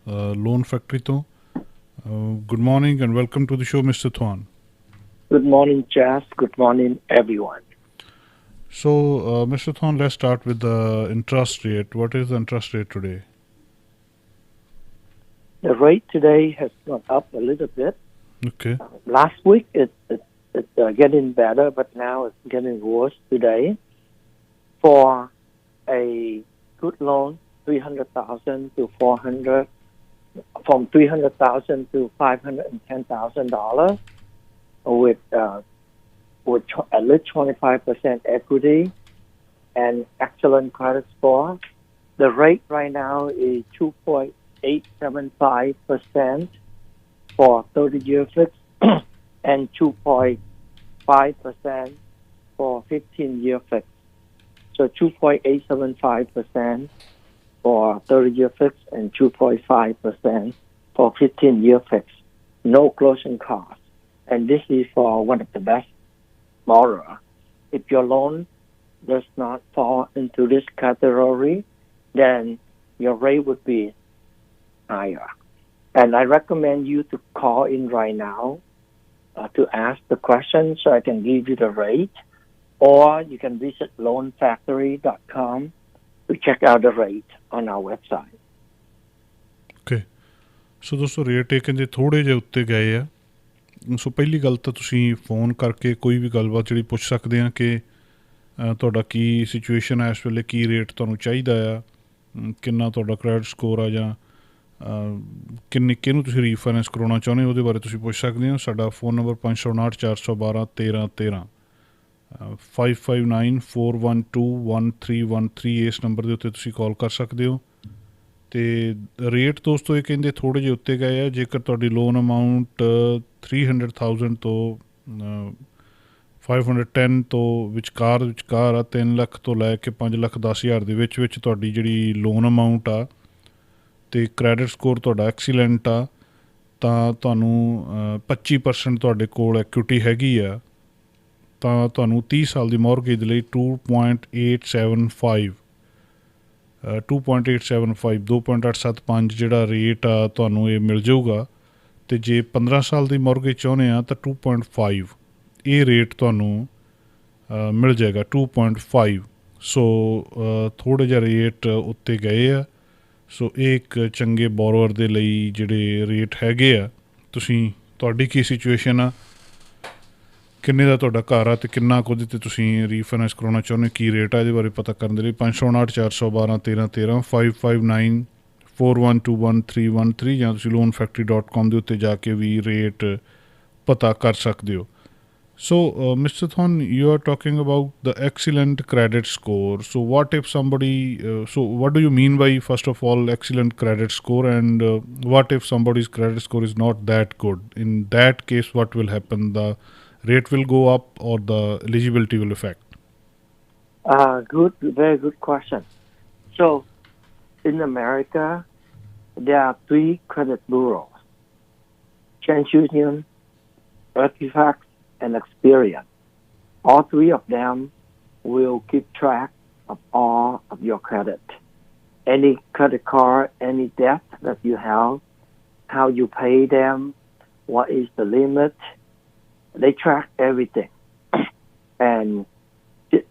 Loan Factory ਤੋਂ good morning and welcome to the show, Mr. Thwan. Good morning, Jas. Good morning, everyone. So, Mr. Thwan, let's start with the interest rate. What is the interest rate today? The rate today has gone up a little bit. Okay. Last week it's getting better, but now it's getting worse today. For a good loan, 300,000 to 400, from 300,000 to $510,000, with at least 25% equity and excellent credit score. The rate right now is 2.875% for 30-year fixed and 2.5% for 15-year fixed. So 2.875% for 30-year fixed and 2.5% for 15-year fixed. No closing costs. And this is for one of the best borrowers. If your loan does not fall into this category, then your rate would be higher. And I recommend you to call in right now to ask the question so I can give you the rate. Or you can visit loanfactory.com to check out the rate on our website. Okay. So ਦੋਸਤੋ rate ਇਹ ਕਹਿੰਦੇ ਥੋੜ੍ਹੇ ਜਿਹੇ ਉੱਤੇ ਗਏ ਆ। ਸੋ ਪਹਿਲੀ ਗੱਲ ਤਾਂ ਤੁਸੀਂ ਫੋਨ ਕਰਕੇ ਕੋਈ ਵੀ ਗੱਲਬਾਤ ਜਿਹੜੀ ਪੁੱਛ ਸਕਦੇ ਆ ਕਿ ਤੁਹਾਡਾ ਕੀ ਸਿਚੁਏਸ਼ਨ ਹੈ ਇਸ ਵੇਲੇ, ਕੀ ਰੇਟ ਤੁਹਾਨੂੰ ਚਾਹੀਦਾ ਆ, ਕਿੰਨਾ ਤੁਹਾਡਾ ਕ੍ਰੈਡਿਟ ਸਕੋਰ ਆ, ਜਾਂ ਕਿਹਨੂੰ ਤੁਸੀਂ ਰੀਫਾਈਨੈਂਸ ਕਰਾਉਣਾ ਚਾਹੁੰਦੇ ਹੋ ਉਹਦੇ ਬਾਰੇ ਤੁਸੀਂ ਪੁੱਛ ਸਕਦੇ ਹੋ। ਸਾਡਾ ਫ਼ੋਨ ਨੰਬਰ 559-412-1313 559-412-1313 ਇਸ ਨੰਬਰ ਦੇ ਉੱਤੇ ਤੁਸੀਂ ਕਾਲ ਕਰ ਸਕਦੇ ਹੋ। ਅਤੇ ਰੇਟ ਦੋਸਤੋ ਇਹ ਕਹਿੰਦੇ ਥੋੜ੍ਹੇ ਜਿਹੇ ਉੱਤੇ ਗਏ ਆ। ਜੇਕਰ ਤੁਹਾਡੀ ਲੋਨ ਅਮਾਊਂਟ 300,000 ਤੋਂ 510 ਤੋਂ ਵਿਚਕਾਰ ਆ, 3 ਲੱਖ ਤੋਂ ਲੈ ਕੇ 5,10,000 ਦੇ ਵਿੱਚ ਤੁਹਾਡੀ ਜਿਹੜੀ ਲੋਨ ਅਮਾਊਂਟ ਆ ਅਤੇ ਕ੍ਰੈਡਿਟ ਸਕੋਰ ਤੁਹਾਡਾ ਐਕਸੀਲੈਂਟ ਆ, ਤਾਂ ਤੁਹਾਨੂੰ 25% ਤੁਹਾਡੇ ਕੋਲ ਐਕੁਇਟੀ ਹੈਗੀ ਆ, ਤਾਂ ਤੁਹਾਨੂੰ 30 ਸਾਲ ਦੀ ਮੌਰਗੇਜ ਲਈ 2.875 ਜਿਹੜਾ ਰੇਟ ਆ ਤੁਹਾਨੂੰ ਇਹ ਮਿਲ ਜਾਊਗਾ। ਅਤੇ ਜੇ 15 ਸਾਲ ਦੀ ਮੌਰਗੇਜ ਚਾਹੁੰਦੇ ਆ ਤਾਂ 2.5 ਇਹ ਰੇਟ ਤੁਹਾਨੂੰ ਮਿਲ ਜਾਏਗਾ, 2.5। ਸੋ ਥੋੜ੍ਹੇ ਜਿਹਾ ਰੇਟ ਉੱਤੇ ਗਏ ਆ। ਸੋ ਇਹ ਇੱਕ ਚੰਗੇ ਬੋਰੋਅਰ ਦੇ ਲਈ ਜਿਹੜੇ ਰੇਟ ਹੈਗੇ ਆ। ਤੁਹਾਡੀ ਕੀ ਸਿਚੁਏਸ਼ਨ ਆ, ਕਿੰਨੇ ਦਾ ਤੁਹਾਡਾ ਘਰ ਆ ਅਤੇ ਕਿੰਨਾ ਕੁ ਉਹਦੇ 'ਤੇ ਤੁਸੀਂ ਰੀਫਾਈਨੈਂਸ ਕਰਾਉਣਾ ਚਾਹੁੰਦੇ, ਕੀ ਰੇਟ ਆ, ਇਹਦੇ ਬਾਰੇ ਪਤਾ ਕਰਨ ਦੇ ਲਈ 559-412-1313 559-412-1313 ਜਾਂ ਤੁਸੀਂ loanfactory.com ਦੇ ਉੱਤੇ ਜਾ ਕੇ ਵੀ ਰੇਟ ਪਤਾ ਕਰ ਸਕਦੇ ਹੋ। So, Mr. Thwan, you are talking about the excellent credit score. So, what if somebody, so what do you mean by, first of all, excellent credit score, and what if somebody's credit score is not that good? In that case, what will happen? The rate will go up or the eligibility will affect? Very good question. So, in America, there are 3 credit bureaus: TransUnion, Equifax, and Experian. All 3 of them will keep track of all of your credit. Any credit card, any debt that you have, how you pay them, what is the limit. They track everything. And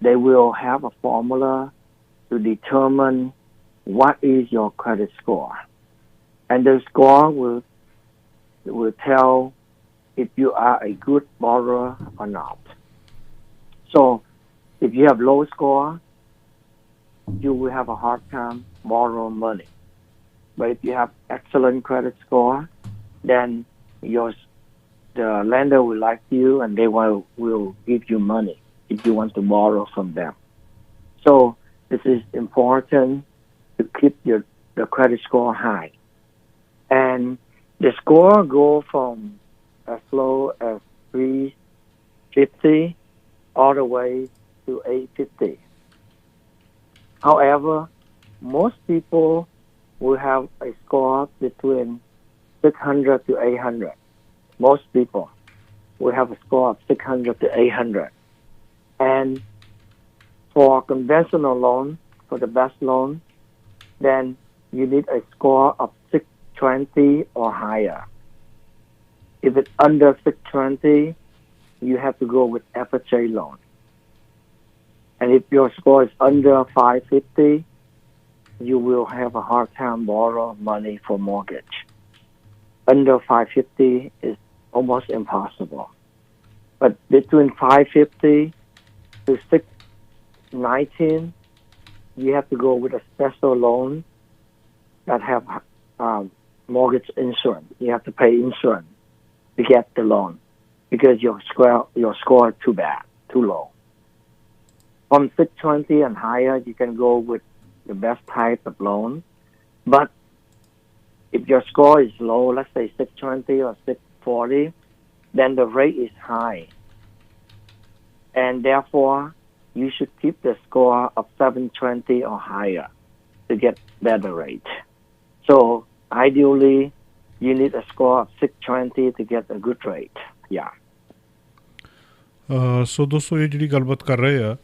they will have a formula to determine what is your credit score. And the score will tell if you are a good borrower or not. So if you have low score, you will have a hard time borrowing money. But if you have excellent credit score, then the lender will like you and they will give you money if you want to borrow from them. So this is important to keep the credit score high. And the score go from as low as 350 all the way to 850. However, most people will have a score between 600 to 800. Most people will have a score of 600 to 800. And for conventional loan, for the best loan, then you need a score of 620 or higher. If it's under 620, you have to go with FHA loan. And if your score is under 550, you will have a hard time borrow money for mortgage. Under 550 is almost impossible. But between 550 to 619, you have to go with a special loan that have mortgage insurance. You have to pay insurance to get the loan because your score is too bad, too low. From 620 and higher, you can go with the best type of loan. But if your score is low, let's say 620 or 640, then the rate is high. And therefore, you should keep the score of 720 or higher to get better rate. So ideally, you need a score of 620 to get a good rate. Yeah. ਸੋ ਦੋਸਤੋ ਇਹ ਜਿਹੜੀ ਗੱਲਬਾਤ ਕਰ ਰਹੇ ਆ,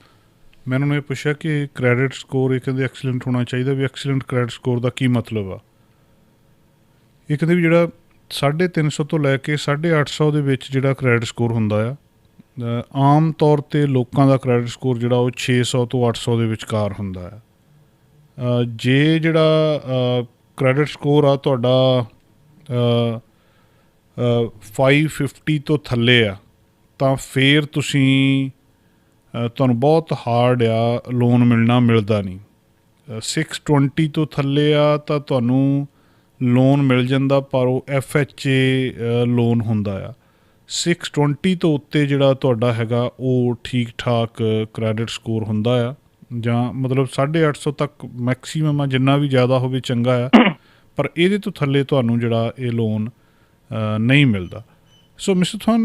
ਮੈਂ ਉਹਨਾਂ ਨੂੰ ਇਹ ਪੁੱਛਿਆ ਕਿ ਕ੍ਰੈਡਿਟ ਸਕੋਰ ਇਹ ਕਹਿੰਦੇ ਐਕਸੀਲੈਂਟ ਹੋਣਾ ਚਾਹੀਦਾ, ਵੀ ਐਕਸੀਲੈਂਟ ਕ੍ਰੈਡਿਟ ਸਕੋਰ ਦਾ ਕੀ ਮਤਲਬ ਆ। ਇਹ ਕਹਿੰਦੇ ਵੀ ਜਿਹੜਾ 350 ਤੋਂ ਲੈ ਕੇ 850 ਦੇ ਵਿੱਚ ਜਿਹੜਾ ਕ੍ਰੈਡਿਟ ਸਕੋਰ ਹੁੰਦਾ ਆ, ਆਮ ਤੌਰ 'ਤੇ ਲੋਕਾਂ ਦਾ ਕ੍ਰੈਡਿਟ ਸਕੋਰ ਜਿਹੜਾ ਉਹ 600 ਤੋਂ 800 ਦੇ ਵਿਚਕਾਰ ਹੁੰਦਾ ਆ। ਜੇ ਜਿਹੜਾ ਕ੍ਰੈਡਿਟ ਸਕੋਰ ਆ ਤੁਹਾਡਾ 550 ਤੋਂ ਥੱਲੇ ਆ, ਤਾਂ ਫਿਰ ਤੁਹਾਨੂੰ ਬਹੁਤ ਹਾਰਡ ਆ, ਲੋਨ ਮਿਲਦਾ ਨਹੀਂ। 620 ਤੋਂ ਥੱਲੇ ਆ ਤਾਂ ਤੁਹਾਨੂੰ ਲੋਨ ਮਿਲ ਜਾਂਦਾ, ਪਰ ਉਹ FHA ਲੋਨ ਹੁੰਦਾ ਆ। 620 ਤੋਂ ਉੱਤੇ ਜਿਹੜਾ ਤੁਹਾਡਾ ਹੈਗਾ ਉਹ ਠੀਕ ਠਾਕ ਕ੍ਰੈਡਿਟ ਸਕੋਰ ਹੁੰਦਾ ਆ, ਜਾਂ ਮਤਲਬ 850 ਤੱਕ ਮੈਕਸੀਮਮ ਆ, ਜਿੰਨਾ ਵੀ ਜ਼ਿਆਦਾ ਹੋਵੇ ਚੰਗਾ ਆ, ਪਰ ਇਹਦੇ ਤੋਂ ਥੱਲੇ ਤੁਹਾਨੂੰ ਜਿਹੜਾ ਇਹ ਲੋਨ ਨਹੀਂ ਮਿਲਦਾ। So, Mr. Thon,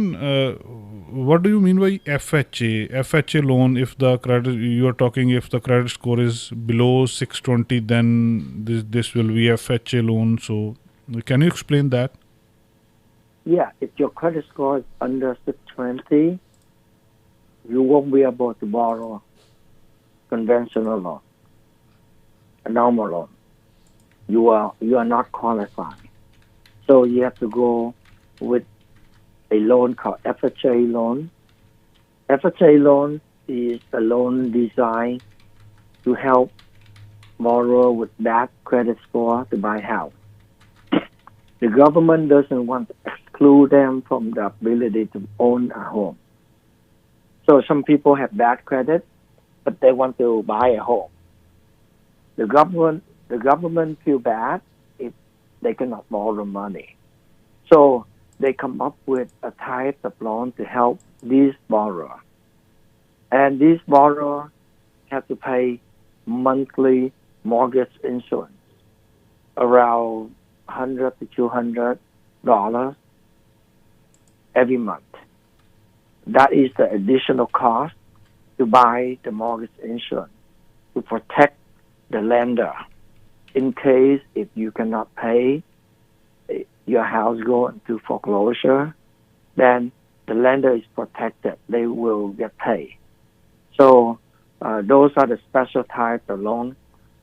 what do you mean by FHA? FHA loan, if the credit you are talking, if the credit score is below 620, then this will be FHA loan. So, can you explain that? Yeah, if your credit score is under 620, you won't be able to borrow conventional loan, a normal loan. You are not qualified. So you have to go with a loan called FHA loan. FHA loan is a loan designed to help borrower with bad credit score to buy house. The government doesn't want to exclude them from the ability to own a home. So some people have bad credit, but they want to buy a home. The government feel bad if they cannot borrow money. So they come up with a type of loan to help these borrowers. And these borrowers have to pay monthly mortgage insurance around $100 to $200 every month. That is the additional cost to buy the mortgage insurance to protect the lender in case if you cannot pay, your house go into foreclosure, then the lender is protected. They will get paid. So those are the special types of loan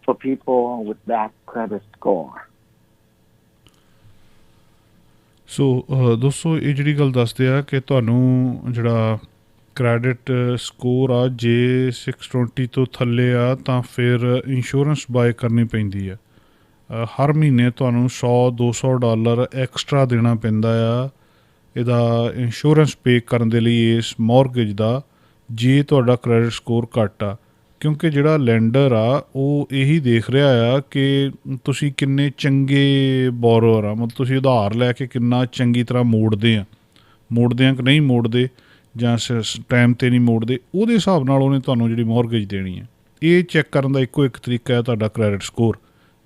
for people with bad credit score. So ਦੋਸਤੋ ਇਹ ਜਿਹੜੀ ਗੱਲ ਦੱਸਦੇ ਆ ਕਿ ਤੁਹਾਨੂੰ ਜਿਹੜਾ credit score ਆ, ਜੇ 620 ਤੋਂ ਥੱਲੇ ਆ ਤਾਂ ਫਿਰ ਇੰਸ਼ੋਰੈਂਸ ਬਾਏ ਕਰਨੀ ਪੈਂਦੀ ਆ। ਹਰ ਮਹੀਨੇ ਤੁਹਾਨੂੰ $100-200 ਐਕਸਟਰਾ ਦੇਣਾ ਪੈਂਦਾ ਆ ਇਹਦਾ ਇੰਸ਼ੋਰੈਂਸ ਪੇ ਕਰਨ ਦੇ ਲਈ, ਇਸ ਮੌਰਗੇਜ ਦਾ, ਜੇ ਤੁਹਾਡਾ ਕ੍ਰੈਡਿਟ ਸਕੋਰ ਘੱਟ ਆ। ਕਿਉਂਕਿ ਜਿਹੜਾ ਲੈਂਡਰ ਆ ਉਹ ਇਹੀ ਦੇਖ ਰਿਹਾ ਆ ਕਿ ਤੁਸੀਂ ਕਿੰਨੇ ਚੰਗੇ ਬੋਰੋਅਰ ਆ, ਮਤਲਬ ਤੁਸੀਂ ਉਧਾਰ ਲੈ ਕੇ ਕਿੰਨਾ ਚੰਗੀ ਤਰ੍ਹਾਂ ਮੋੜਦੇ ਆ ਕਿ ਨਹੀਂ ਮੋੜਦੇ, ਜਾਂ ਟਾਈਮ 'ਤੇ ਨਹੀਂ ਮੋੜਦੇ, ਉਹਦੇ ਹਿਸਾਬ ਨਾਲ ਉਹਨੇ ਤੁਹਾਨੂੰ ਜਿਹੜੀ ਮੌਰਗੇਜ ਦੇਣੀ ਹੈ। ਇਹ ਚੈੱਕ ਕਰਨ ਦਾ ਇੱਕੋ ਇੱਕ ਤਰੀਕਾ ਹੈ ਤੁਹਾਡਾ ਕ੍ਰੈਡਿਟ ਸਕੋਰ,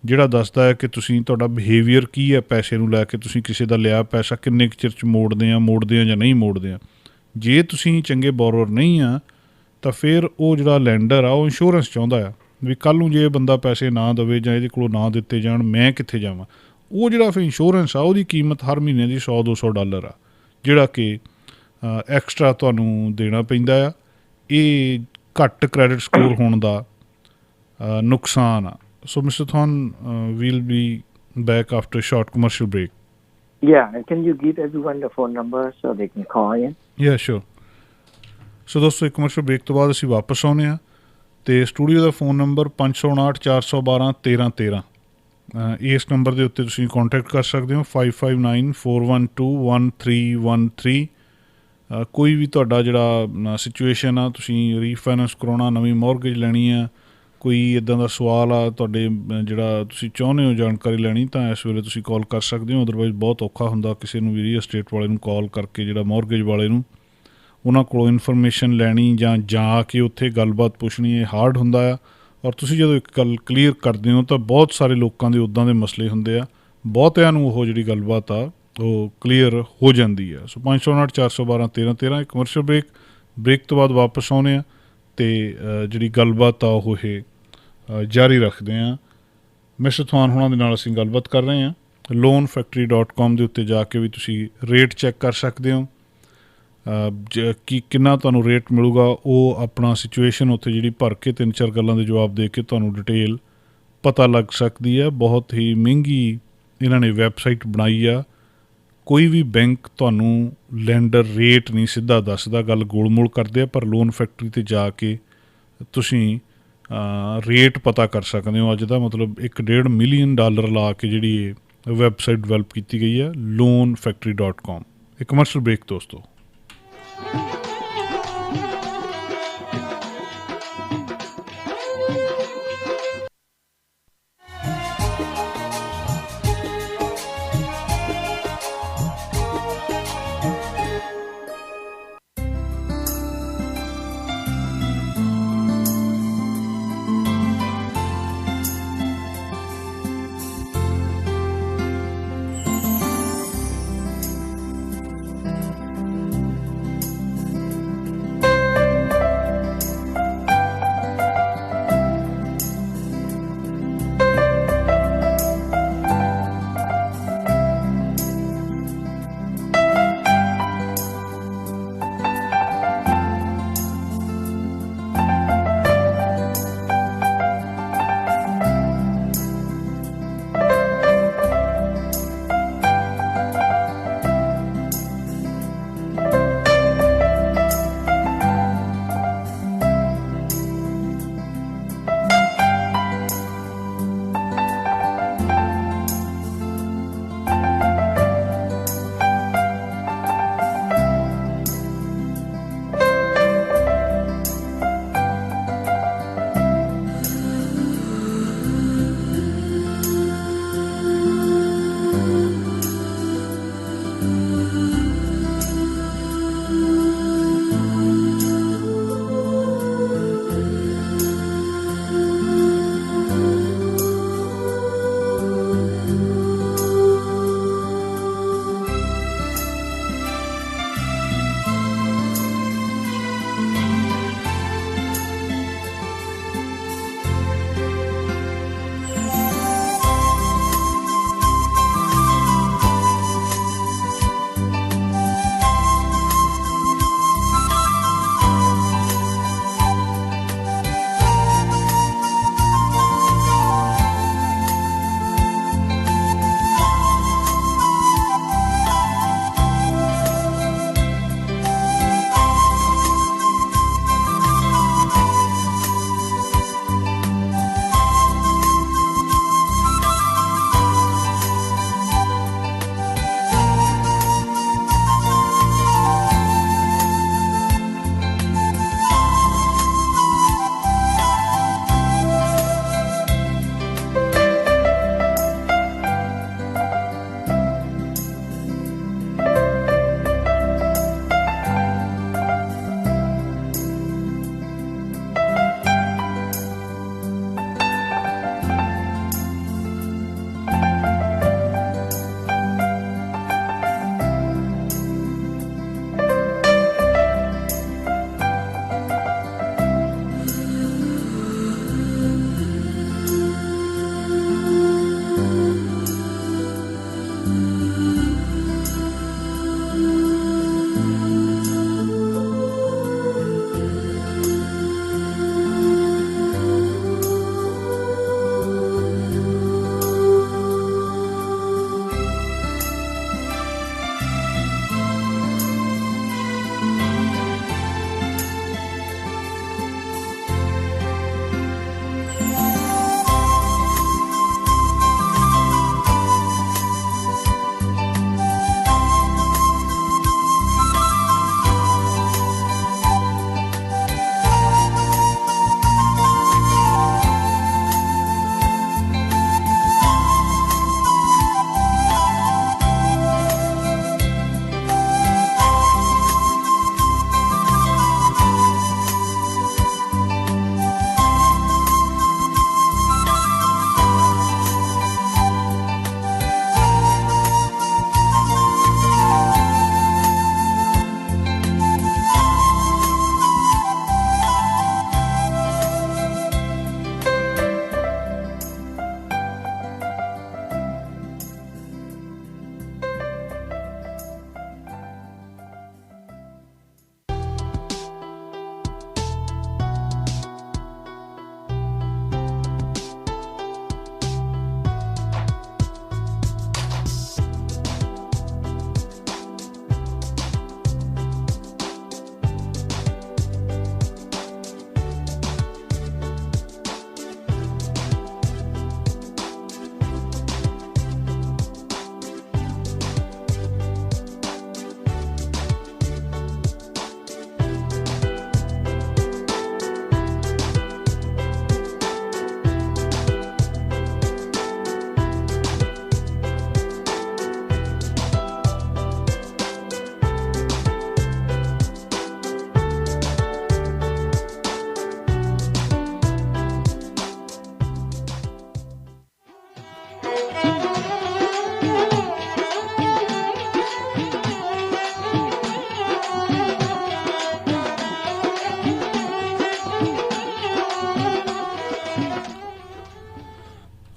ਜਿਹੜਾ ਦੱਸਦਾ ਹੈ ਕਿ ਤੁਸੀਂ, ਤੁਹਾਡਾ ਬਿਹੇਵੀਅਰ ਕੀ ਹੈ ਪੈਸੇ ਨੂੰ ਲੈ ਕੇ, ਤੁਸੀਂ ਕਿਸੇ ਦਾ ਲਿਆ ਪੈਸਾ ਕਿੰਨੇ ਕੁ ਚਿਰ 'ਚ ਮੋੜਦੇ ਆ ਜਾਂ ਨਹੀਂ ਮੋੜਦੇ ਆ। ਜੇ ਤੁਸੀਂ ਚੰਗੇ ਬੋਰੋਅਰ ਨਹੀਂ ਆ ਤਾਂ ਫਿਰ ਉਹ ਜਿਹੜਾ ਲੈਂਡਰ ਆ ਉਹ ਇੰਸ਼ੋਰੈਂਸ ਚਾਹੁੰਦਾ ਆ ਵੀ ਕੱਲ੍ਹ ਨੂੰ ਜੇ ਇਹ ਬੰਦਾ ਪੈਸੇ ਨਾ ਦੇਵੇ ਜਾਂ ਇਹਦੇ ਕੋਲੋਂ ਨਾ ਦਿੱਤੇ ਜਾਣ, ਮੈਂ ਕਿੱਥੇ ਜਾਵਾਂ। ਉਹ ਜਿਹੜਾ ਫਿਰ ਇੰਸ਼ੋਰੈਂਸ ਆ ਉਹਦੀ ਕੀਮਤ ਹਰ ਮਹੀਨੇ ਦੀ $100-200 ਆ, ਜਿਹੜਾ ਕਿ ਐਕਸਟਰਾ ਤੁਹਾਨੂੰ ਦੇਣਾ ਪੈਂਦਾ ਆ। ਇਹ ਘੱਟ ਕ੍ਰੈਡਿਟ ਸਕੋਰ ਹੋਣ ਦਾ ਨੁਕਸਾਨ ਆ। So, Mr. Thon, we'll be back after a short commercial break. Yeah, and can you give everyone the phone number so they can call in? Yeah, sure. ਸੋ ਦੋਸਤੋ ਇੱਕ ਕਮਰਸ਼ੀਅਲ ਬ੍ਰੇਕ ਤੋਂ ਬਾਅਦ ਅਸੀਂ ਵਾਪਸ ਆਉਂਦੇ ਹਾਂ ਅਤੇ ਸਟੂਡੀਓ ਦਾ ਫ਼ੋਨ ਨੰਬਰ 559 412 1313 ਇਸ ਨੰਬਰ ਦੇ ਉੱਤੇ ਤੁਸੀਂ ਕੰਟੈਕਟ ਕਰ ਸਕਦੇ ਹੋ 5594121313 ਕੋਈ ਵੀ ਤੁਹਾਡਾ ਜਿਹੜਾ ਸਿਚੁਏਸ਼ਨ ਆ, ਤੁਸੀਂ ਰੀਫਾਈਨੈਂਸ ਕਰਾਉਣਾ, ਨਵੀਂ ਮੌਰਗੇਜ ਲੈਣੀ ਆ, ਕੋਈ ਇੱਦਾਂ ਦਾ ਸਵਾਲ ਆ ਤੁਹਾਡੇ ਜਿਹੜਾ ਤੁਸੀਂ ਚਾਹੁੰਦੇ ਹੋ ਜਾਣਕਾਰੀ ਲੈਣੀ, ਤਾਂ ਇਸ ਵੇਲੇ ਤੁਸੀਂ ਕਾਲ ਕਰ ਸਕਦੇ ਹੋ। ਅਦਰਵਾਈਜ਼ ਬਹੁਤ ਔਖਾ ਹੁੰਦਾ ਕਿਸੇ ਨੂੰ ਵੀ ਰੀਅਲ estate ਵਾਲੇ ਨੂੰ ਕਾਲ ਕਰਕੇ, ਜਿਹੜਾ ਮੌਰਗੇਜ ਵਾਲੇ ਨੂੰ, ਉਹਨਾਂ ਕੋਲੋਂ ਇਨਫੋਰਮੇਸ਼ਨ ਲੈਣੀ ਜਾਂ ਜਾ ਕੇ ਉੱਥੇ ਗੱਲਬਾਤ ਪੁੱਛਣੀ, ਇਹ ਹਾਰਡ ਹੁੰਦਾ ਆ। ਔਰ ਤੁਸੀਂ ਜਦੋਂ ਇੱਕ ਗੱਲ ਕਲੀਅਰ ਕਰਦੇ ਹੋ ਤਾਂ ਬਹੁਤ ਸਾਰੇ ਲੋਕਾਂ ਦੇ ਉੱਦਾਂ ਦੇ ਮਸਲੇ ਹੁੰਦੇ ਆ, ਬਹੁਤਿਆਂ ਨੂੰ ਉਹ ਜਿਹੜੀ ਗੱਲਬਾਤ ਆ ਉਹ ਕਲੀਅਰ ਹੋ ਜਾਂਦੀ ਆ। ਸੋ 559 412 1313 ਇੱਕ ਕਮਰਸ਼ੀਅਲ ਬ੍ਰੇਕ ਤੋਂ ਬਾਅਦ ਵਾਪਸ ਆਉਂਦੇ ਆ ਅਤੇ ਜਿਹੜੀ ਗੱਲਬਾਤ ਆ ਉਹ ਇਹ ਜਾਰੀ ਰੱਖਦੇ ਹਾਂ। ਮਿਸਟਰ ਥਵਾਨ ਹੋਣਾ ਦੇ ਨਾਲ ਅਸੀਂ ਗੱਲਬਾਤ ਕਰ ਰਹੇ ਹਾਂ। loanfactory.com ਦੇ ਉੱਤੇ ਜਾ ਕੇ ਵੀ ਤੁਸੀਂ ਰੇਟ ਚੈੱਕ ਕਰ ਸਕਦੇ ਹੋ ਕਿ ਕਿੰਨਾ ਤੁਹਾਨੂੰ ਰੇਟ ਮਿਲੂਗਾ। ਉਹ ਆਪਣਾ ਸਿਚੁਏਸ਼ਨ ਉੱਥੇ ਜਿਹੜੀ ਭਰ ਕੇ 3-4 ਗੱਲਾਂ ਦੇ ਜਵਾਬ ਦੇ ਕੇ ਤੁਹਾਨੂੰ ਡਿਟੇਲ ਪਤਾ ਲੱਗ ਸਕਦੀ ਹੈ। ਬਹੁਤ ਹੀ ਮਹਿੰਗੀ ਇਹਨਾਂ ਨੇ ਵੈਬਸਾਈਟ ਬਣਾਈ ਆ। ਕੋਈ ਵੀ ਬੈਂਕ ਤੁਹਾਨੂੰ ਲੈਂਡਰ ਰੇਟ ਨਹੀਂ ਸਿੱਧਾ ਦੱਸਦਾ, ਗੱਲ ਗੋਲ-ਮੋਲ ਕਰਦੇ ਆ, ਪਰ ਲੋਨ ਫੈਕਟਰੀ 'ਤੇ ਜਾ ਕੇ ਤੁਸੀਂ ਰੇਟ ਪਤਾ ਕਰ ਸਕਦੇ ਹੋ। ਅੱਜ ਦਾ ਮਤਲਬ $1.5 ਮਿਲੀਅਨ ਲਾ ਕੇ ਜਿਹੜੀ ਇਹ ਵੈਬਸਾਈਟ ਡਿਵੈਲਪ ਕੀਤੀ ਗਈ ਹੈ, loanfactory.com। ਇੱਕ ਕਮਰਸ਼ੀਅਲ ਬ੍ਰੇਕ ਦੋਸਤੋ।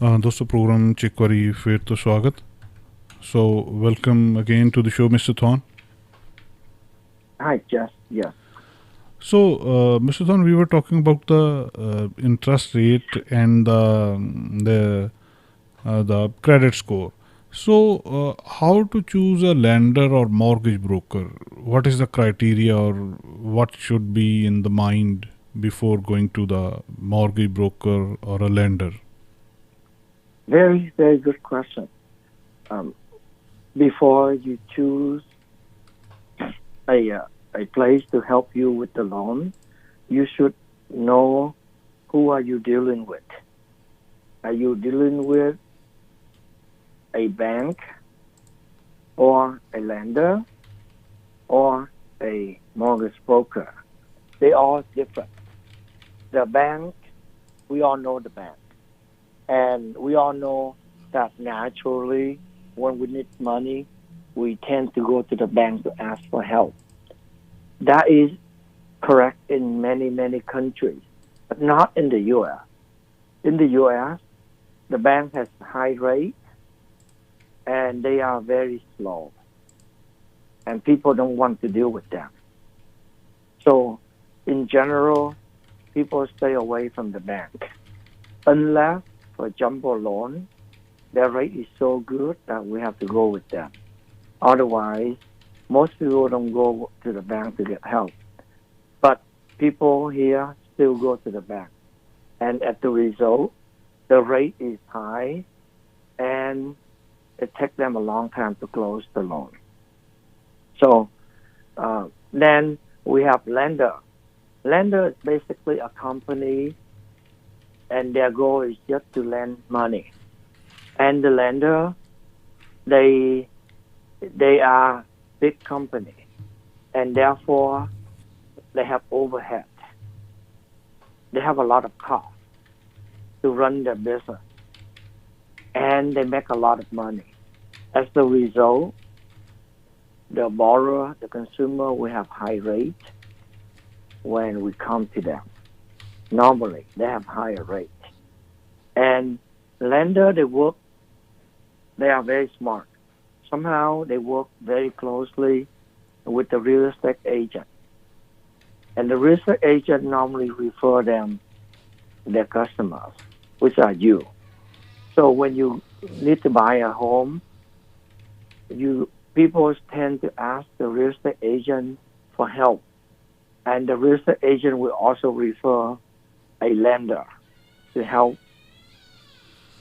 दोस्तों प्रोग्राम च एक बारी फिर तो स्वागत. So welcome again to the show, Mr. Thorn. Hi, Jess. Yes. So, Mr. Thorn, we were talking about the interest rate and the credit score. So, how to choose a lender or mortgage broker? What is the criteria, or what should be in the mind before going to the mortgage broker or a lender? Very, very good question. Before you choose a place to help you with the loan, you should know who are you dealing with. Are you dealing with a bank or a lender or a mortgage broker? They all different. The bank, we all know the bank. And we all know that naturally when we need money, we tend to go to the bank to ask for help. That is correct in many, many countries, but not in the U.S. In the U.S., the bank has high rate and they are very slow, and people don't want to deal with them. So, in general, people stay away from the bank unless for jumbo loan, their rate is so good that we have to go with them. Otherwise, most people don't go to the bank to get help. But people here still go to the bank. And as the result, the rate is high and it takes them a long time to close the loan. So then we have lender. Lender is basically a company and their goal is just to lend money. And the lender, they are big company, and therefore they have overhead. They have a lot of costs to run their business, and they make a lot of money. As the result, the borrower, the consumer, will have high rate when we come to them. Normally, they have higher rate. And lender, they are very smart. Somehow, they work very closely with the real estate agent. And the real estate agent normally refer them their customers, which are you. So when you need to buy a home, people tend to ask the real estate agent for help. And the real estate agent will also refer a lender to help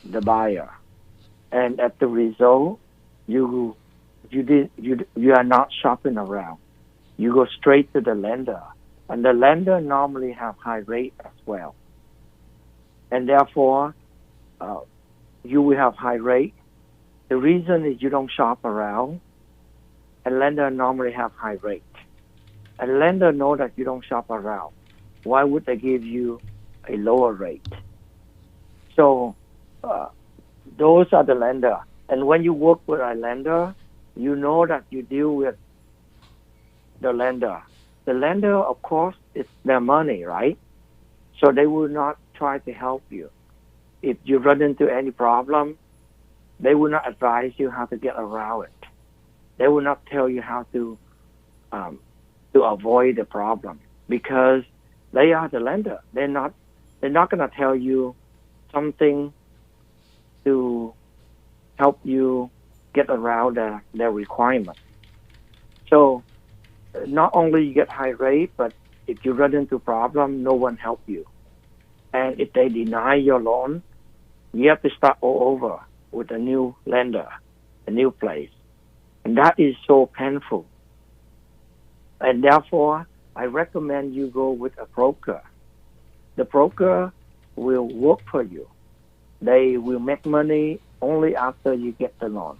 the buyer. And as the result, you are not shopping around. You go straight to the lender. And the lender normally have high rate as well. And therefore, you will have high rate. The reason is you don't shop around. And lender normally have high rate. And lender know that you don't shop around. Why would they give you a lower rate? So those are the lender. And when you work with a lender, you know that you deal with the lender. The lender, of course, it's their money, right? So they will not try to help you. If you run into any problem, they will not advise you how to get around it. They will not tell you how to avoid the problem, because they are the lender. They're not going to tell you something to help you get around their requirements. So not only you get high rate, but if you run into problem, no one help you. And if they deny your loan, you have to start all over with a new lender, a new place. And that is so painful. And therefore, I recommend you go with a broker. The broker will work for you. They will make money only after you get the loan.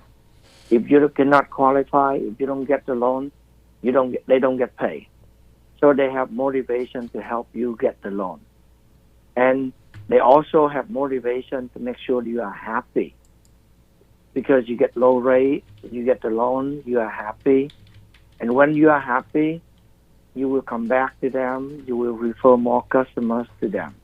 If you cannot qualify, if you don't get the loan, they don't get paid. So they have motivation to help you get the loan. And they also have motivation to make sure you are happy. Because you get low rate, you get the loan, you are happy. And when you are happy, you will come back to them, you will refer more customers to them.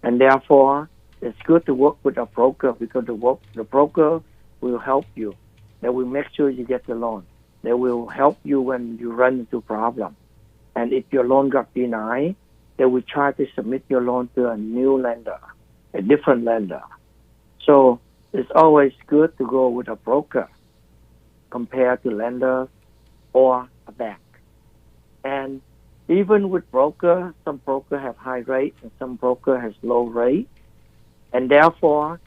And therefore, it's good to work with a broker because the broker will help you. They will make sure you get the loan. They will help you when you run into problem. And if your loan got denied, they will try to submit your loan to a new lender, a different lender. So it's always good to go with a broker compared to lenders or a bank. And even with broker, some broker have high rate and some broker has low rate. And therefore,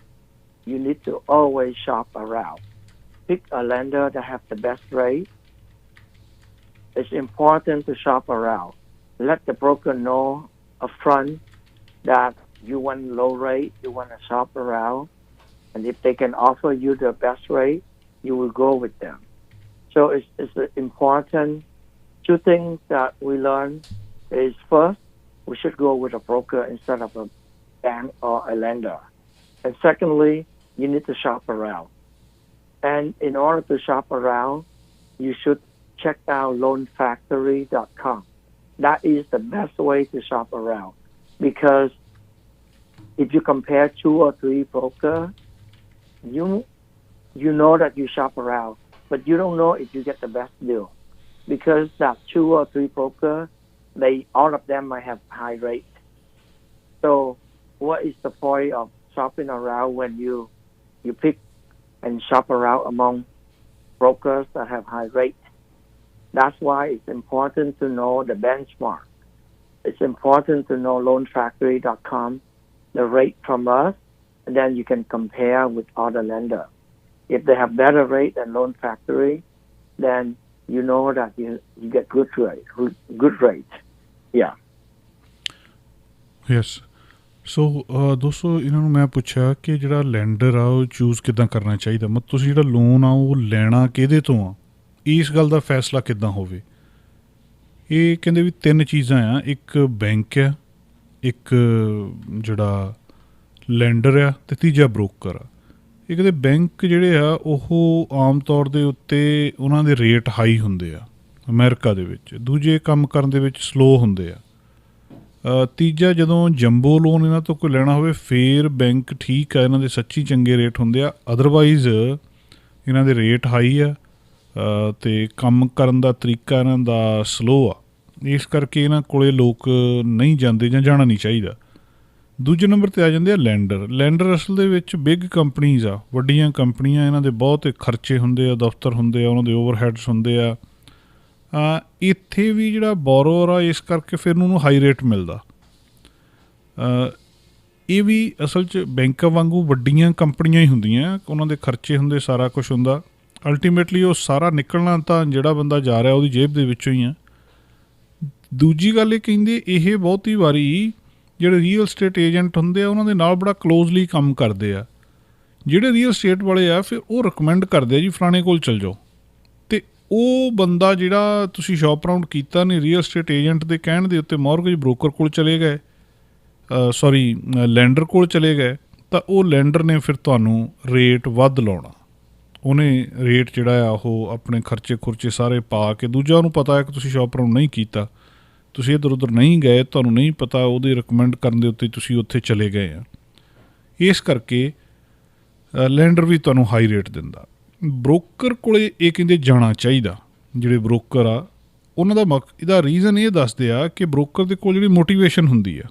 you need to always shop around. Pick a lender that have the best rate. It's important to shop around. Let the broker know upfront that you want low rate, you want to shop around. And if they can offer you the best rate, you will go with them. So it's important. Two things that we learn is first, we should go with a broker instead of a bank or a lender. And secondly, you need to shop around. And in order to shop around, you should check out loanfactory.com. That is the best way to shop around, because if you compare 2 or 3 brokers, you know that you shop around, but you don't know if you get the best deal, because that 2 or 3 brokers, all of them might have high rate. So what is the point of shopping around when you pick and shop around among brokers that have high rate? That's why it's important to know the benchmark. It's important to know loanfactory.com, the rate from us, and then you can compare with other lenders. If they have better rate than Loan Factory, then you know that you get good rate. Yeah. Yes. ਸੋ ਦੋਸਤੋ ਇਹਨਾਂ ਨੂੰ ਮੈਂ ਪੁੱਛਿਆ ਕਿ ਜਿਹੜਾ lander ਆ ਉਹ choose ਕਿੱਦਾਂ ਕਰਨਾ ਚਾਹੀਦਾ, ਮਤਲਬ ਤੁਸੀਂ ਜਿਹੜਾ ਲੋਨ ਆ ਉਹ ਲੈਣਾ ਕਿਹਦੇ ਤੋਂ ਆ, ਇਸ ਗੱਲ ਦਾ ਫੈਸਲਾ ਕਿੱਦਾਂ ਹੋਵੇ। ਇਹ ਕਹਿੰਦੇ ਵੀ 3 ਚੀਜ਼ਾਂ ਆ, ਇੱਕ ਬੈਂਕ ਆ, ਇੱਕ ਜਿਹੜਾ ਲੈਂਡਰ ਆ, ਅਤੇ ਤੀਜਾ ਬ੍ਰੋਕਰ ਆ। ਇਹ ਕਹਿੰਦੇ ਬੈਂਕ ਜਿਹੜੇ ਆ ਉਹ ਆਮ ਤੌਰ ਦੇ ਉੱਤੇ ਉਹਨਾਂ ਦੇ ਰੇਟ ਹਾਈ ਹੁੰਦੇ ਆ ਅਮਰੀਕਾ ਦੇ ਵਿੱਚ, ਦੂਜੇ ਕੰਮ ਕਰਨ ਦੇ ਵਿੱਚ ਸਲੋ ਹੁੰਦੇ ਆ। ਤੀਜਾ ਜਦੋਂ ਜੰਬੋ ਲੋਨ ਇਹਨਾਂ ਤੋਂ ਕੋਈ ਲੈਣਾ ਹੋਵੇ ਫਿਰ ਬੈਂਕ ਠੀਕ ਆ, ਇਹਨਾਂ ਦੇ ਸੱਚੀ ਚੰਗੇ ਰੇਟ ਹੁੰਦੇ ਆ, ਅਦਰਵਾਈਜ਼ ਇਹਨਾਂ ਦੇ ਰੇਟ ਹਾਈ ਆ ਅਤੇ ਕੰਮ ਕਰਨ ਦਾ ਤਰੀਕਾ ਇਹਨਾਂ ਦਾ ਸਲੋ ਆ। ਇਸ ਕਰਕੇ ਇਹਨਾਂ ਕੋਲ ਲੋਕ ਨਹੀਂ ਜਾਂਦੇ ਜਾਂ ਜਾਣਾ ਨਹੀਂ ਚਾਹੀਦਾ। ਦੂਜੇ ਨੰਬਰ 'ਤੇ ਆ ਜਾਂਦੇ ਆ ਲੈਂਡਰ। ਲੈਂਡਰ ਅਸਲ ਦੇ ਵਿੱਚ ਬਿਗ ਕੰਪਨੀਜ਼ ਆ, ਵੱਡੀਆਂ ਕੰਪਨੀਆਂ, ਇਹਨਾਂ ਦੇ ਬਹੁਤ ਖਰਚੇ ਹੁੰਦੇ ਆ, ਦਫ਼ਤਰ ਹੁੰਦੇ ਆ, ਉਹਨਾਂ ਦੇ ਓਵਰਹੈਡਸ ਹੁੰਦੇ ਆ। ਇੱਥੇ ਵੀ ਜਿਹੜਾ ਬੋਰੋਅਰ ਆ ਇਸ ਕਰਕੇ ਫਿਰ ਉਹਨੂੰ ਹਾਈ ਰੇਟ ਮਿਲਦਾ। ਇਹ ਵੀ ਅਸਲ 'ਚ ਬੈਂਕਾਂ ਵਾਂਗੂ ਵੱਡੀਆਂ ਕੰਪਨੀਆਂ ਹੀ ਹੁੰਦੀਆਂ, ਉਹਨਾਂ ਦੇ ਖਰਚੇ ਹੁੰਦੇ, ਸਾਰਾ ਕੁਛ ਹੁੰਦਾ। ਅਲਟੀਮੇਟਲੀ ਉਹ ਸਾਰਾ ਨਿਕਲਣਾ ਤਾਂ ਜਿਹੜਾ ਬੰਦਾ ਜਾ ਰਿਹਾ ਉਹਦੀ ਜੇਬ ਦੇ ਵਿੱਚੋਂ ਹੀ ਆ। ਦੂਜੀ ਗੱਲ ਇਹ ਕਹਿੰਦੇ ਇਹ ਬਹੁਤੀ ਵਾਰੀ ਜਿਹੜੇ ਰੀਅਲ ਸਟੇਟ ਏਜੰਟ ਹੁੰਦੇ ਆ ਉਹਨਾਂ ਦੇ ਨਾਲ ਬੜਾ ਕਲੋਜ਼ਲੀ ਕੰਮ ਕਰਦੇ ਆ। ਜਿਹੜੇ ਰੀਅਲ ਸਟੇਟ ਵਾਲੇ ਆ ਫਿਰ ਉਹ ਰਿਕਮੈਂਡ ਕਰਦੇ ਆ ਜੀ ਫਲਾਣੇ ਕੋਲ ਚਲ ਜਾਓ, ਅਤੇ ਉਹ ਬੰਦਾ ਜਿਹੜਾ ਤੁਸੀਂ ਸ਼ੋਪ ਅਰਾਊਂਡ ਕੀਤਾ ਨਹੀਂ ਰੀਅਲ ਸਟੇਟ ਏਜੰਟ ਦੇ ਕਹਿਣ ਦੇ ਉੱਤੇ ਮੌਰਗੇਜ ਬ੍ਰੋਕਰ ਕੋਲ ਚਲੇ ਗਏ, ਲੈਂਡਰ ਕੋਲ ਚਲੇ ਗਏ, ਤਾਂ ਉਹ ਲੈਂਡਰ ਨੇ ਫਿਰ ਤੁਹਾਨੂੰ ਰੇਟ ਵੱਧ ਲਾਉਣਾ। ਉਹਨੇ ਰੇਟ ਜਿਹੜਾ ਆ ਉਹ ਆਪਣੇ ਖਰਚੇ ਖੁਰਚੇ ਸਾਰੇ ਪਾ ਕੇ, ਦੂਜਾ ਉਹਨੂੰ ਪਤਾ ਹੈ ਕਿ ਤੁਸੀਂ ਸ਼ੋਪ ਅਰਾਊਂਡ ਨਹੀਂ ਕੀਤਾ, ਤੁਸੀਂ ਇੱਧਰ ਉੱਧਰ ਨਹੀਂ ਗਏ, ਤੁਹਾਨੂੰ ਨਹੀਂ ਪਤਾ, ਉਹਦੇ ਰਿਕਮੈਂਡ ਕਰਨ ਦੇ ਉੱਤੇ ਤੁਸੀਂ ਉੱਥੇ ਚਲੇ ਗਏ ਆ। ਇਸ ਕਰਕੇ ਲੈਂਡਰ ਵੀ ਤੁਹਾਨੂੰ ਹਾਈ ਰੇਟ ਦਿੰਦਾ। ਬ੍ਰੋਕਰ ਕੋਲ ਇਹ ਕਹਿੰਦੇ ਜਾਣਾ ਚਾਹੀਦਾ। ਜਿਹੜੇ ਬ੍ਰੋਕਰ ਆ ਉਹਨਾਂ ਦਾ ਇਹਦਾ ਰੀਜ਼ਨ ਇਹ ਦੱਸਦੇ ਆ ਕਿ ਬ੍ਰੋਕਰ ਦੇ ਕੋਲ ਜਿਹੜੀ ਮੋਟੀਵੇਸ਼ਨ ਹੁੰਦੀ ਆ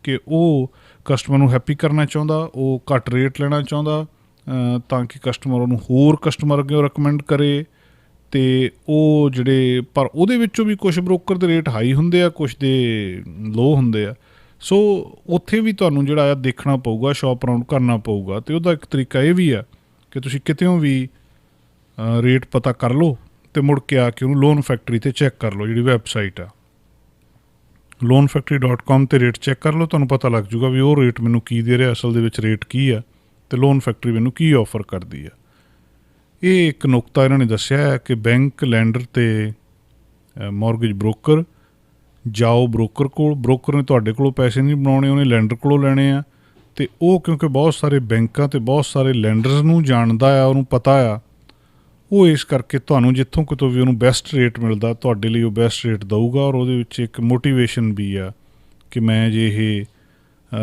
ਕਿ ਉਹ ਕਸਟਮਰ ਨੂੰ ਹੈਪੀ ਕਰਨਾ ਚਾਹੁੰਦਾ, ਉਹ ਘੱਟ ਰੇਟ ਲੈਣਾ ਚਾਹੁੰਦਾ ਤਾਂ ਕਿ ਕਸਟਮਰ ਉਹਨੂੰ ਹੋਰ ਕਸਟਮਰ ਅੱਗੇ ਰਿਕਮੈਂਡ ਕਰੇ। ਅਤੇ ਉਹ ਜਿਹੜੇ ਪਰ ਉਹਦੇ ਵਿੱਚੋਂ ਵੀ ਕੁਛ ਬ੍ਰੋਕਰ ਦੇ ਰੇਟ ਹਾਈ ਹੁੰਦੇ ਆ, ਕੁਛ ਦੇ ਲੋ ਹੁੰਦੇ ਆ। ਸੋ ਉੱਥੇ ਵੀ ਤੁਹਾਨੂੰ ਜਿਹੜਾ ਆ ਦੇਖਣਾ ਪਊਗਾ, ਸ਼ੋਪ ਅਰਾਊਂਡ ਕਰਨਾ ਪਊਗਾ। ਅਤੇ ਉਹਦਾ ਇੱਕ ਤਰੀਕਾ ਇਹ ਵੀ ਆ ਕਿ ਤੁਸੀਂ ਕਿਤਿਓਂ ਵੀ ਰੇਟ ਪਤਾ ਕਰ ਲਓ ਅਤੇ ਮੁੜ ਕੇ ਆ ਕੇ ਉਹਨੂੰ ਲੋਨ ਫੈਕਟਰੀ 'ਤੇ ਚੈੱਕ ਕਰ ਲਓ। ਜਿਹੜੀ ਵੈਬਸਾਈਟ ਆ loanfactory.com 'ਤੇ ਰੇਟ ਚੈੱਕ ਕਰ ਲਓ, ਤੁਹਾਨੂੰ ਪਤਾ ਲੱਗ ਜੂਗਾ ਵੀ ਉਹ ਰੇਟ ਮੈਨੂੰ ਕੀ ਦੇ ਰਿਹਾ, ਅਸਲ ਦੇ ਵਿੱਚ ਰੇਟ ਕੀ ਆ, ਅਤੇ ਲੋਨ ਫੈਕਟਰੀ ਮੈਨੂੰ ਕੀ ਔਫਰ ਕਰਦੀ ਆ। ਇਹ ਇੱਕ ਨੁਕਤਾ ਇਹਨਾਂ ਨੇ ਦੱਸਿਆ ਹੈ ਕਿ ਬੈਂਕ, ਲੈਂਡਰ ਅਤੇ ਮੌਰਗੇਜ ਬ੍ਰੋਕਰ ਜਾਓ ਬ੍ਰੋਕਰ ਕੋਲ। ਬ੍ਰੋਕਰ ਨੇ ਤੁਹਾਡੇ ਕੋਲੋਂ ਪੈਸੇ ਨਹੀਂ ਬਣਾਉਣੇ, ਉਹਨੇ ਲੈਂਡਰ ਕੋਲੋਂ ਲੈਣੇ ਆ। ਅਤੇ ਉਹ ਕਿਉਂਕਿ ਬਹੁਤ ਸਾਰੇ ਬੈਂਕਾਂ ਅਤੇ ਬਹੁਤ ਸਾਰੇ ਲੈਂਡਰਸ ਨੂੰ ਜਾਣਦਾ ਆ, ਉਹਨੂੰ ਪਤਾ ਆ, ਉਹ ਇਸ ਕਰਕੇ ਤੁਹਾਨੂੰ ਜਿੱਥੋਂ ਕਿਤੋਂ ਵੀ ਉਹਨੂੰ ਬੈਸਟ ਰੇਟ ਮਿਲਦਾ ਤੁਹਾਡੇ ਲਈ ਉਹ ਬੈਸਟ ਰੇਟ ਦਊਗਾ। ਔਰ ਉਹਦੇ ਵਿੱਚ ਇੱਕ ਮੋਟੀਵੇਸ਼ਨ ਵੀ ਆ ਕਿ ਮੈਂ ਜੇ ਇਹ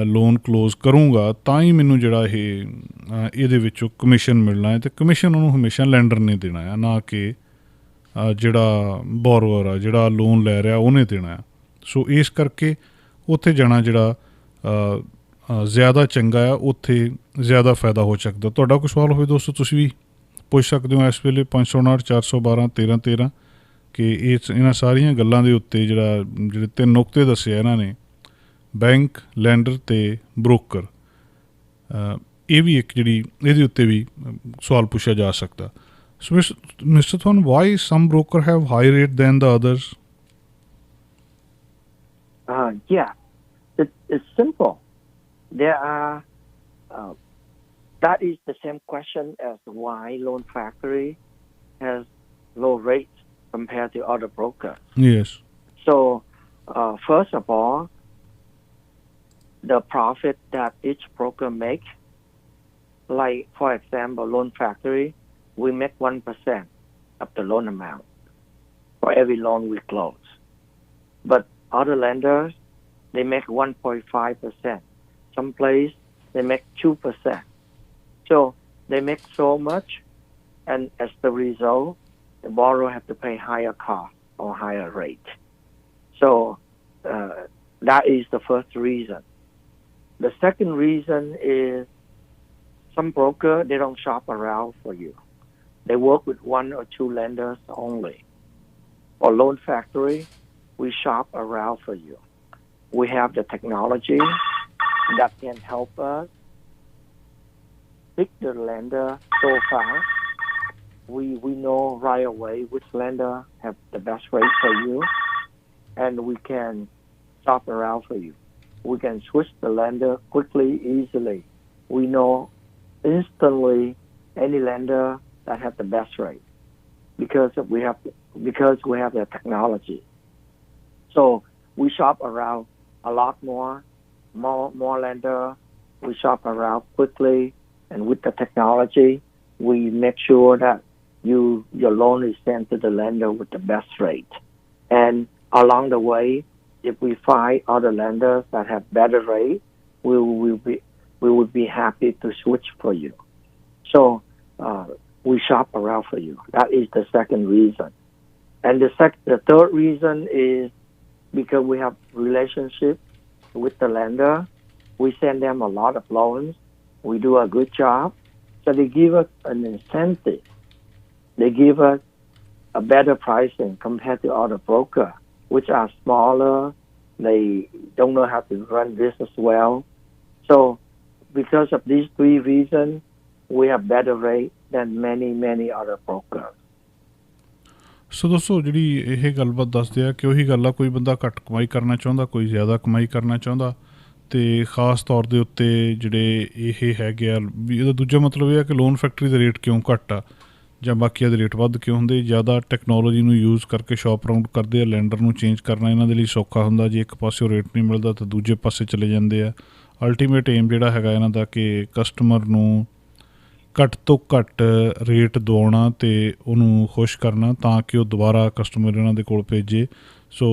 ਲੋਨ ਕਲੋਜ਼ ਕਰੂੰਗਾ ਤਾਂ ਹੀ ਮੈਨੂੰ ਜਿਹੜਾ ਇਹਦੇ ਵਿੱਚੋਂ ਕਮਿਸ਼ਨ ਮਿਲਣਾ ਹੈ, ਅਤੇ ਕਮਿਸ਼ਨ ਉਹਨੂੰ ਹਮੇਸ਼ਾ ਲੈਂਡਰ ਨੇ ਦੇਣਾ ਆ, ਨਾ ਕਿ ਜਿਹੜਾ ਬੋਰੋਅਰ ਆ, ਜਿਹੜਾ ਲੋਨ ਲੈ ਰਿਹਾ ਉਹਨੇ ਦੇਣਾ ਆ। ਸੋ ਇਸ ਕਰਕੇ ਉੱਥੇ ਜਾਣਾ ਜਿਹੜਾ ਜ਼ਿਆਦਾ ਚੰਗਾ ਆ, ਉੱਥੇ ਜ਼ਿਆਦਾ ਫਾਇਦਾ ਹੋ ਸਕਦਾ। ਤੁਹਾਡਾ ਕੋਈ ਸਵਾਲ ਹੋਵੇ ਦੋਸਤੋ, ਤੁਸੀਂ ਵੀ ਪੁੱਛ ਸਕਦੇ ਹੋ ਇਸ ਵੇਲੇ 559 412 1313 ਕਿ ਇਹਨਾਂ ਸਾਰੀਆਂ ਗੱਲਾਂ ਦੇ ਉੱਤੇ ਜਿਹੜੇ 3 ਨੁਕਤੇ ਦੱਸੇ ਇਹਨਾਂ ਨੇ, ਬੈਂਕ, ਲੈਂਡਰ ਅਤੇ ਬ੍ਰੋਕਰ, ਇਹ ਵੀ ਇੱਕ ਜਿਹੜੀ ਇਹਦੇ ਉੱਤੇ ਵੀ ਸਵਾਲ ਪੁੱਛਿਆ ਜਾ ਸਕਦਾ। So, Mr. Thon, why some broker have high rate than the others? Yeah, it's simple. There are, that is the same question as why Loan Factory has low rates compared to other brokers. Yes. So, first of all, the profit that each broker makes, like for example, Loan Factory, we make 1% of the loan amount for every loan we close. But other lenders, they make 1.5%. Some place, they make 2%. So they make so much, and as the result, the borrower have to pay higher cost or higher rate. So that is the first reason. The second reason is some broker, they don't shop around for you. They work with 1 or 2 lenders only. For Loan Factory, we shop around for you. We have the technology that can help us pick the lender so fast. We know right away which lender have the best rate for you, and we can shop around for you. We can switch the lender quickly, easily. We know instantly any lender that have the best rate because we have the technology. So we shop around a lot more lender. We shop around quickly, and with the technology, we make sure that your loan is sent to the lender with the best rate. And along the way, if we find other lenders that have better rate, we would be happy to switch for you. So we shop around for you. That is the second reason. And the third reason is because we have relationship with the lender. We send them a lot of loans. We do a good job. So they give us an incentive. They give us a better pricing compared to other brokers, which are smaller. They don't know how to run business well. So because of these 3 reasons, we have better rate than many other brokers. ਸੋ ਦੋਸਤੋ, ਜਿਹੜੀ ਇਹ ਗੱਲਬਾਤ ਦੱਸਦੇ ਆ ਕਿ ਉਹੀ ਗੱਲ ਆ, ਕੋਈ ਬੰਦਾ ਘੱਟ ਕਮਾਈ ਕਰਨਾ ਚਾਹੁੰਦਾ, ਕੋਈ ਜ਼ਿਆਦਾ ਕਮਾਈ ਕਰਨਾ ਚਾਹੁੰਦਾ, ਅਤੇ ਖ਼ਾਸ ਤੌਰ ਦੇ ਉੱਤੇ ਜਿਹੜੇ ਇਹ ਹੈਗੇ ਆ ਵੀ ਇਹਦਾ ਦੂਜਾ ਮਤਲਬ ਇਹ ਆ ਕਿ ਲੋਨ ਫੈਕਟਰੀ ਦੇ ਰੇਟ ਕਿਉਂ ਘੱਟ ਆ ਜਾਂ ਬਾਕੀਆਂ ਦੇ ਰੇਟ ਵੱਧ ਕਿਉਂ ਹੁੰਦੇ। ਜ਼ਿਆਦਾ ਟੈਕਨੋਲੋਜੀ ਨੂੰ ਯੂਜ਼ ਕਰਕੇ ਸ਼ੌਪ ਅਰਾਊਂਡ ਕਰਦੇ ਆ, ਲੈਂਡਰ ਨੂੰ ਚੇਂਜ ਕਰਨਾ ਇਹਨਾਂ ਦੇ ਲਈ ਸੌਖਾ ਹੁੰਦਾ। ਜੇ ਇੱਕ ਪਾਸੇ ਰੇਟ ਨਹੀਂ ਮਿਲਦਾ ਤਾਂ ਦੂਜੇ ਪਾਸੇ ਚਲੇ ਜਾਂਦੇ ਆ। ਅਲਟੀਮੇਟ ਏਮ ਜਿਹੜਾ ਹੈਗਾ ਇਹਨਾਂ ਦਾ ਕਿ ਕਸਟਮਰ ਨੂੰ ਘੱਟ ਤੋਂ ਘੱਟ ਰੇਟ ਦਵਾਉਣਾ ਅਤੇ ਉਹਨੂੰ ਖੁਸ਼ ਕਰਨਾ ਤਾਂ ਕਿ ਉਹ ਦੁਬਾਰਾ ਕਸਟਮਰ ਇਹਨਾਂ ਦੇ ਕੋਲ ਭੇਜੇ। ਸੋ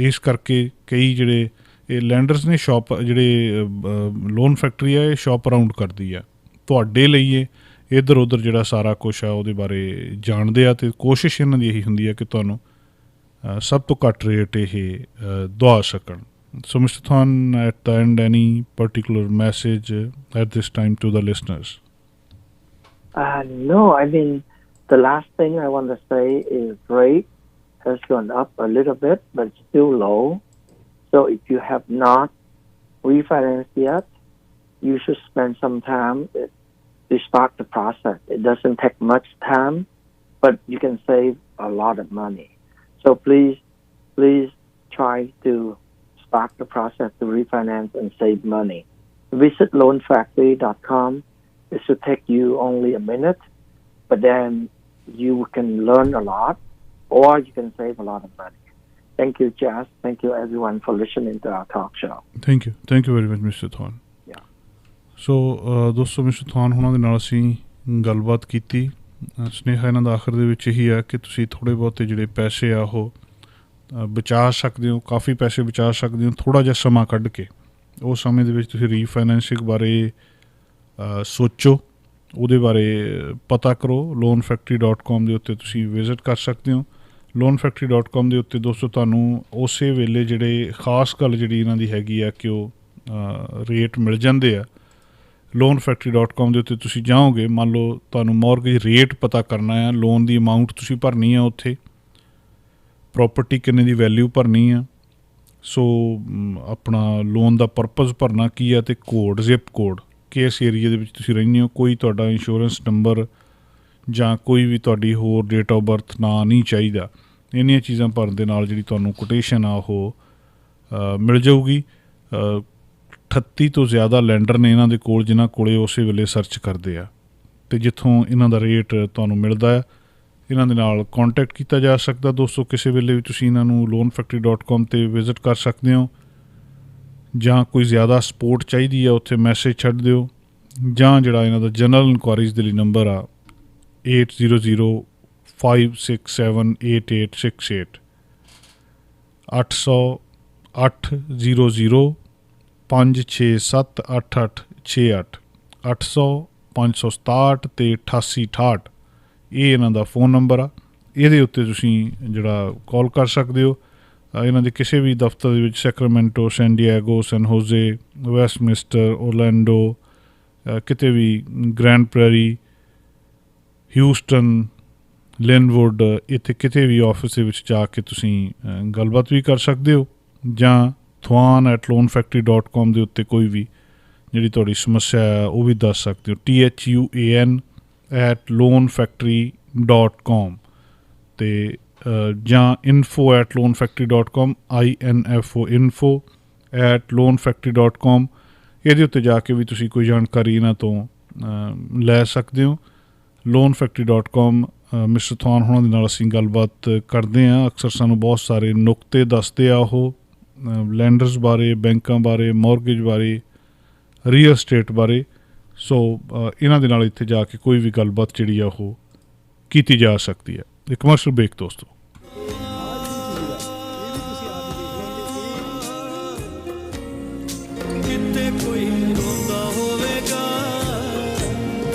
ਇਸ ਕਰਕੇ ਕਈ ਜਿਹੜੇ ਇਹ ਲੈਂਡਰਸ ਨੇ ਜਿਹੜੇ ਲੋਨ ਫੈਕਟਰੀ ਆ, ਇਹ ਸ਼ੌਪ ਅਰਾਊਂਡ ਕਰਦੀ ਆ ਤੁਹਾਡੇ ਲਈ। ਇਹ ਇੱਧਰ ਉੱਧਰ ਜਿਹੜਾ ਸਾਰਾ ਕੁਛ ਆ ਉਹਦੇ ਬਾਰੇ ਜਾਣਦੇ ਆ, ਅਤੇ ਕੋਸ਼ਿਸ਼ ਇਹਨਾਂ ਦੀ ਇਹੀ ਹੁੰਦੀ ਆ ਕਿ ਤੁਹਾਨੂੰ ਸਭ ਤੋਂ ਘੱਟ ਰੇਟ ਇਹ ਦਵਾ ਸਕਣ। So, Mr. Thon, at the end, any particular message at this time to the listeners? No, I mean, the last thing I want to say is rate has gone up a little bit, but it's still low. So if you have not refinanced yet, you should spend some time to start the process. It doesn't take much time, but you can save a lot of money. So please try to start the process to refinance and save money. Visit loanfactory.com. It should take you only a minute, but then you can learn a lot, or you can save a lot of money. Thank you, Jas. Thank you, everyone, for listening to our talk show. Thank you. Thank you very much, Mr. Thon. Yeah. So, ਦੋਸਤੋ, mister ਥੌਨ ਹੁਣਾਂ ਦੇ ਨਾਲ ਅਸੀਂ ਗੱਲਬਾਤ ਕੀਤੀ। ਸੁਨੇਹਾ ਇਹਨਾਂ ਦਾ ਆਖਰ ਦੇ ਵਿੱਚ ਇਹੀ ਆ ਕਿ ਤੁਸੀਂ ਥੋੜ੍ਹੇ ਬਹੁਤੇ ਜਿਹੜੇ ਪੈਸੇ ਆ ਉਹ ਬਚਾ ਸਕਦੇ ਹੋ, ਕਾਫੀ ਪੈਸੇ ਬਚਾ ਸਕਦੇ ਹੋ ਥੋੜ੍ਹਾ ਜਿਹਾ ਸਮਾਂ ਕੱਢ ਕੇ। उस समय ਦੇ ਵਿੱਚ ਤੁਸੀਂ ਰੀਫਾਈਨੈਂਸਿੰਗ ਬਾਰੇ ਸੋਚੋ, ਉਹਦੇ ਬਾਰੇ ਪਤਾ ਕਰੋ। loanfactory.com ਦੇ ਉੱਤੇ ਤੁਸੀਂ ਵਿਜ਼ਿਟ ਕਰ ਸਕਦੇ ਹੋ। loanfactory.com ਦੇ ਉੱਤੇ ਦੋਸਤੋ ਤੁਹਾਨੂੰ ਉਸੇ ਵੇਲੇ ਜਿਹੜੇ ਖਾਸ ਗੱਲ ਜਿਹੜੀ ਇਹਨਾਂ ਦੀ ਹੈਗੀ ਆ ਕਿ ਉਹ ਰੇਟ ਮਿਲ ਜਾਂਦੇ ਆ। loanfactory.com ਦੇ ਉੱਤੇ ਤੁਸੀਂ ਜਾਓਗੇ, ਮੰਨ ਲਓ ਤੁਹਾਨੂੰ ਮੌਰਗੇਜ ਰੇਟ ਪਤਾ ਕਰਨਾ ਆ, ਲੋਨ ਦੀ ਅਮਾਊਂਟ ਤੁਸੀਂ ਭਰਨੀ ਆ, ਉੱਥੇ ਪ੍ਰੋਪਰਟੀ ਕਿੰਨੇ ਦੀ ਵੈਲਿਊ ਭਰਨੀ ਆ, ਸੋ ਆਪਣਾ ਲੋਨ ਦਾ ਪਰਪਸ ਭਰਨਾ ਕੀ ਆ, ਅਤੇ ਕੋਡ ਜ਼ਿਪ ਕੋਡ ਕਿਸ ਏਰੀਏ ਦੇ ਵਿੱਚ ਤੁਸੀਂ ਰਹਿੰਦੇ ਹੋ, ਕੋਈ ਤੁਹਾਡਾ ਇੰਸ਼ੋਰੈਂਸ ਨੰਬਰ ਜਾਂ ਕੋਈ ਵੀ ਤੁਹਾਡੀ ਹੋਰ ਡੇਟ ਆਫ ਬਰਥ ਨਾਂ ਨਹੀਂ ਚਾਹੀਦਾ। ਇੰਨੀਆਂ ਚੀਜ਼ਾਂ ਭਰਨ ਦੇ ਨਾਲ ਜਿਹੜੀ ਤੁਹਾਨੂੰ ਕੋਟੇਸ਼ਨ ਆ ਉਹ ਮਿਲ ਜਾਊਗੀ। 38 ਤੋਂ ਜ਼ਿਆਦਾ ਲੈਂਡਰ ਨੇ ਇਹਨਾਂ ਦੇ ਕੋਲ, ਜਿਨ੍ਹਾਂ ਕੋਲੇ ਉਸੇ ਵੇਲੇ ਸਰਚ ਕਰਦੇ ਆ, ਅਤੇ ਜਿੱਥੋਂ ਇਹਨਾਂ ਦਾ ਰੇਟ ਤੁਹਾਨੂੰ ਮਿਲਦਾ ਆ, ਇਹਨਾਂ ਦੇ ਨਾਲ ਕੰਟੈਕਟ ਕੀਤਾ ਜਾ ਸਕਦਾ। ਦੋਸਤੋ ਕਿਸੇ ਵੇਲੇ ਵੀ ਤੁਸੀਂ ਇਹਨਾਂ ਨੂੰ loanfactory.com 'ਤੇ ਵਿਜ਼ਿਟ ਕਰ ਸਕਦੇ ਹੋ, ਜਾਂ ਕੋਈ ਜ਼ਿਆਦਾ ਸਪੋਰਟ ਚਾਹੀਦੀ ਆ ਉੱਥੇ ਮੈਸੇਜ ਛੱਡ ਦਿਓ, ਜਾਂ ਜਿਹੜਾ ਇਹਨਾਂ ਦਾ ਜਨਰਲ ਇਨਕੁਆਇਰੀਜ਼ ਦੇ ਲਈ ਨੰਬਰ ਆ 8005678868 800-800-567-8868 800-567 ਅਤੇ 8868 ਇਹ ਇਹਨਾਂ ਦਾ ਫ਼ੋਨ ਨੰਬਰ ਆ। ਇਹਦੇ ਉੱਤੇ ਤੁਸੀਂ ਜਿਹੜਾ ਕਾਲ ਕਰ ਸਕਦੇ ਹੋ। ਇਹਨਾਂ ਦੇ ਕਿਸੇ ਵੀ ਦਫ਼ਤਰ ਦੇ ਵਿੱਚ ਸੈਕਰਾਮੈਂਟੋ, ਸੈਨ ਡਿਏਗੋ, ਸੈਨ ਹੋਜ਼ੇ, ਵੈਸਟਮਿੰਸਟਰ, ਓਰਲੈਂਡੋ, ਕਿਤੇ ਵੀ ਗ੍ਰੈਂਡ ਪ੍ਰੈਰੀ, ਹਿਊਸਟਨ, ਲਿਨਵੁੱਡ, ਇੱਥੇ ਕਿਤੇ ਵੀ ਆਫਿਸ ਦੇ ਵਿੱਚ ਜਾ ਕੇ ਤੁਸੀਂ ਗੱਲਬਾਤ ਵੀ ਕਰ ਸਕਦੇ ਹੋ, ਜਾਂ thuan@loanfactory.com ਦੇ ਉੱਤੇ ਕੋਈ ਵੀ ਜਿਹੜੀ ਤੁਹਾਡੀ ਸਮੱਸਿਆ ਹੈ ਉਹ ਵੀ ਦੱਸ ਸਕਦੇ ਹੋ। THUAN@loanfactory.com ਅਤੇ ਜਾਂ info@loanfactory.com info@loanfactory.com ਇਹਦੇ ਉੱਤੇ ਜਾ ਕੇ ਵੀ ਤੁਸੀਂ ਕੋਈ ਜਾਣਕਾਰੀ ਇਹਨਾਂ ਤੋਂ ਲੈ ਸਕਦੇ ਹੋ। loanfactory.com ਮਿਸਟਰ ਥਾਨ ਹੋਣਾ ਦੇ ਨਾਲ ਅਸੀਂ ਗੱਲਬਾਤ ਕਰਦੇ ਹਾਂ। ਅਕਸਰ ਸਾਨੂੰ ਬਹੁਤ ਸਾਰੇ ਨੁਕਤੇ ਦੱਸਦੇ ਆ ਉਹ ਲੈਂਡਰਸ ਬਾਰੇ, ਬੈਂਕਾਂ ਬਾਰੇ, ਮੌਰਗੇਜ ਬਾਰੇ, ਰੀਅਲ estate ਬਾਰੇ। ਸੋ ਇਹਨਾਂ ਦੇ ਨਾਲ ਇੱਥੇ ਜਾ ਕੇ ਕੋਈ ਵੀ ਗੱਲਬਾਤ ਜਿਹੜੀ ਆ ਉਹ ਕੀਤੀ ਜਾ ਸਕਦੀ ਹੈ। ਇਹ ਕਮਰਸ਼ੀਅਲ ਬ੍ਰੇਕ ਦੋਸਤੋ। ਕਿਤੇ ਕੋਈ